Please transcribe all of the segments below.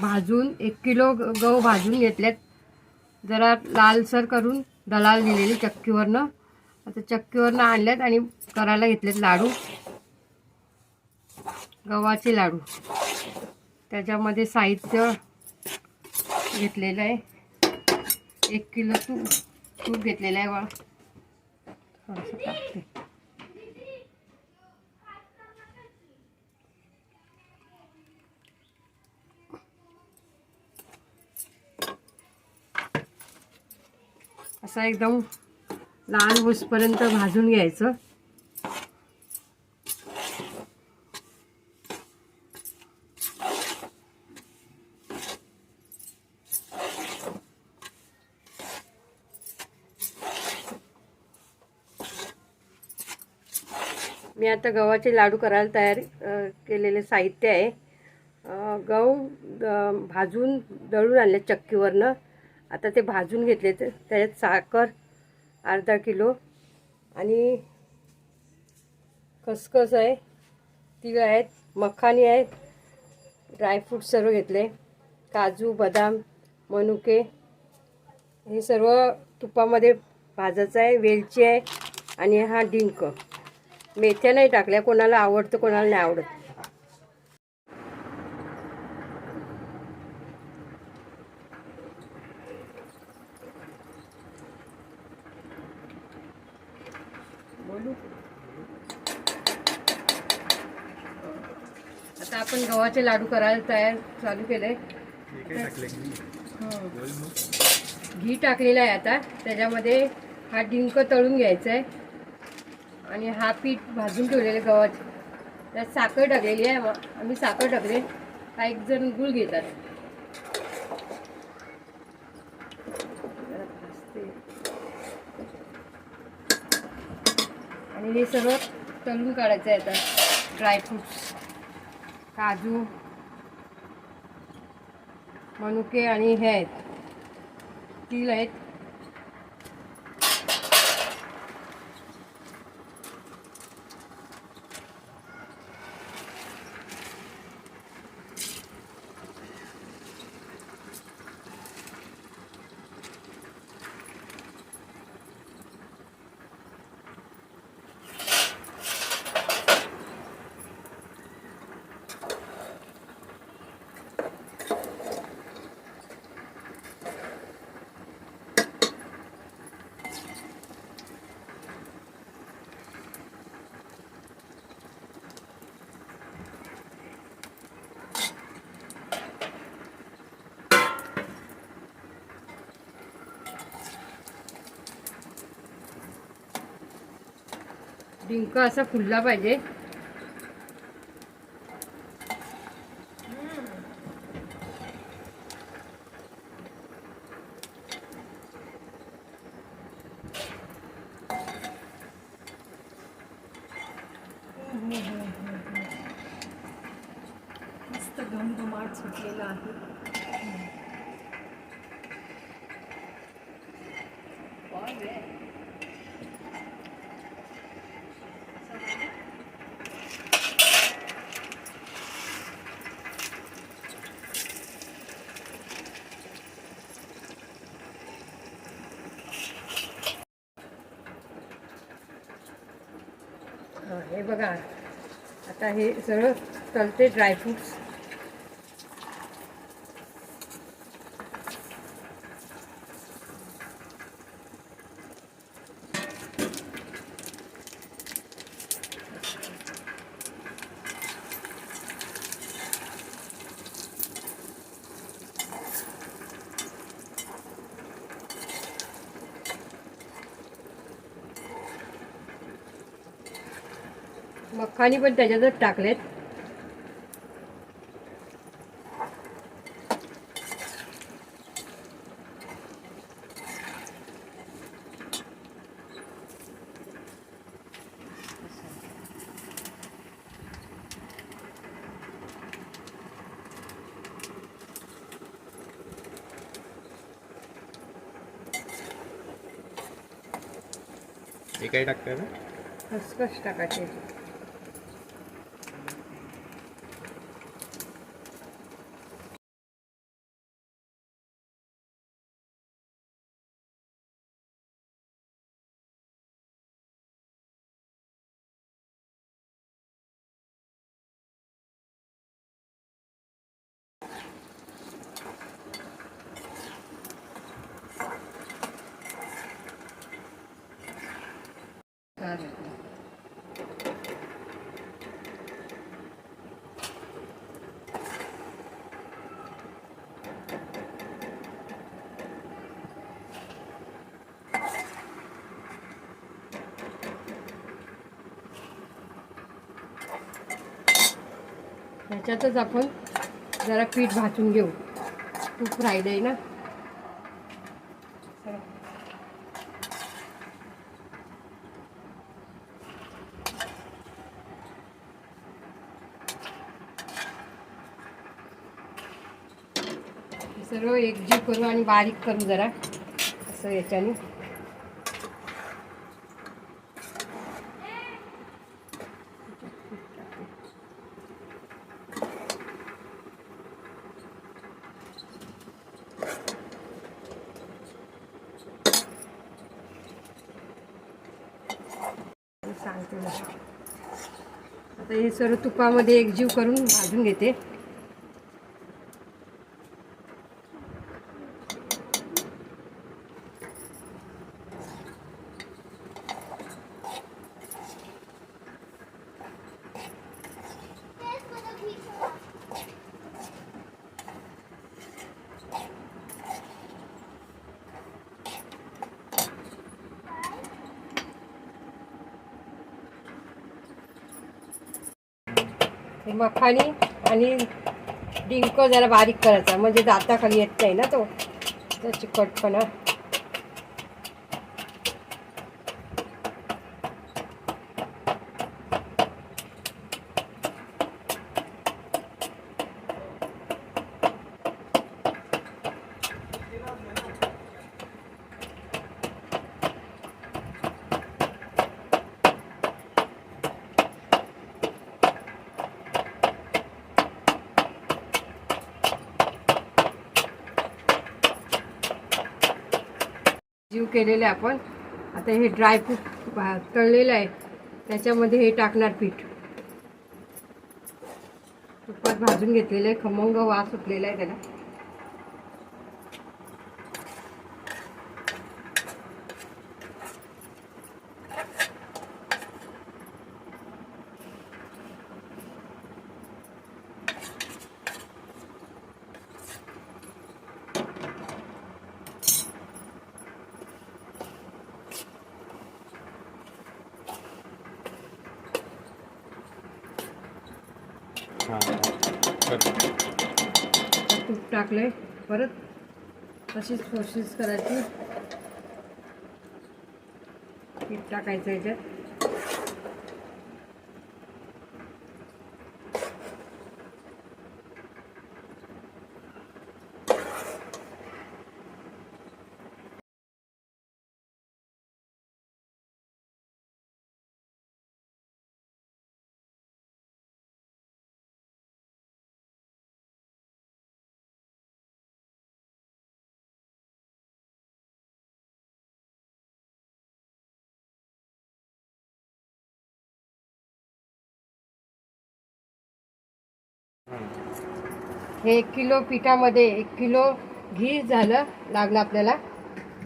भाजून 1 किलो गहू भाजून घेतलेत, जरा लालसर करून दलाल दिलेली चक्कीवरनं. आता चक्कीवरनं आणल्यात आणि करायला घेतलेत लाडू, गव्हाचे लाडू. त्याच्यामध्ये साहित्य घेतलेलं आहे, 1 किलो तूप घेतलेलं आहे. बघा थोडंसं टाकते. असं एकदम लाल होईपर्यंत भाजून घ्यायचं. मी आता गव्हाचे लाडू करायला तयार केलेले साहित्य आहे. गहू भाजून दळून आणले चक्कीवरनं. आता ते भाजून घेतले. त्याच्यात साखर अर्धा किलो आणि खसखस आहे, तीळ आहेत, मखानी आहेत, ड्रायफ्रूट सर्व घेतले, काजू, बदाम, मनुके हे सर्व तुपामध्ये भाजायचं आहे. वेलची आहे आणि हा डिंक. मेथ्या नाही टाकल्या, कोणाला आवडतं कोणाला नाही आवडत. आता आपण गव्हाचे लाडू करायला चालू केलंय. घी टाकलेलं आहे. आता त्याच्यामध्ये हा डिंक तळून घ्यायचा आहे आणि हा पीठ भाजून ठेवलेले गव्हाचे. त्यात साखर टाकलेली आहे. आम्ही साखर टाकले, काही जण गूळ घेतात. आणि हे सर्व तळून काढायचं आहे. आता ड्रायफ्रूट्स, काजू, मनुके आणि हे आहेत, तीळ आहेत. डिंक असा फुलला पाहिजे. मस्त घमघमाट सुटलेला आहे. हे बघा, आता हे सगळं तळते ड्रायफ्रूट्स. मखानी पण त्याच्यातच टाकलेत. हे काय टाकताय ना? खसखस टाकायचे. ह्याच्यातच आपण जरा पीठ भाजून घेऊ. तूप राहिलं आहे ना. सर्व एकजीव करू आणि बारीक करू जरा असं याच्याने. सांगते ना, आता हे सर्व तुपामध्ये एकजीव करून भाजून घेते. हे मखानी आणि डिंक जरा बारीक करायचा, म्हणजे दाताखाली येत नाही ना तो चिकटपणा. जीव केलेले आपण. आता हे ड्रायफ्रूट तळलेलं आहे, त्याच्यामध्ये हे टाकणार पीठ. तुपात भाजून घेतलेलं आहे, खमंग वास सुटलेला आहे त्याला. तूप टाकले, परत तशीच प्रोसेस करायची. पीठ टाकायचं याच्यात. हे 1 किलो पिठामध्ये 1 किलो घी झालं लागलं आपल्याला.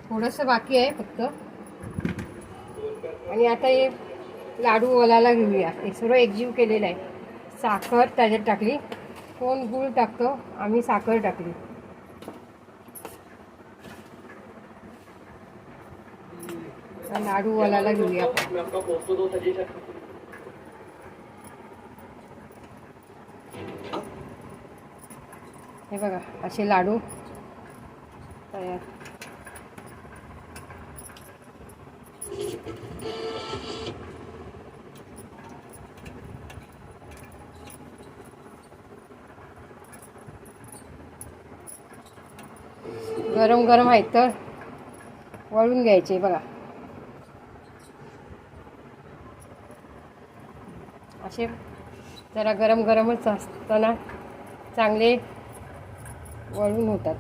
थोडंसं बाकी आहे फक्त. आणि आता हे लाडू ओलायला घेऊया. हे सर्व एकजीव केलेलं आहे. साखर त्याच्यात टाकली, कोण गूळ टाकतो, आम्ही साखर टाकली. लाडू ओलायला घेऊया. हे बघा असे लाडू तयार. गरम गरम आहेत तर वळून घ्यायचे बघा. असे जरा गरम गरमच असताना चांगले वळून होतात.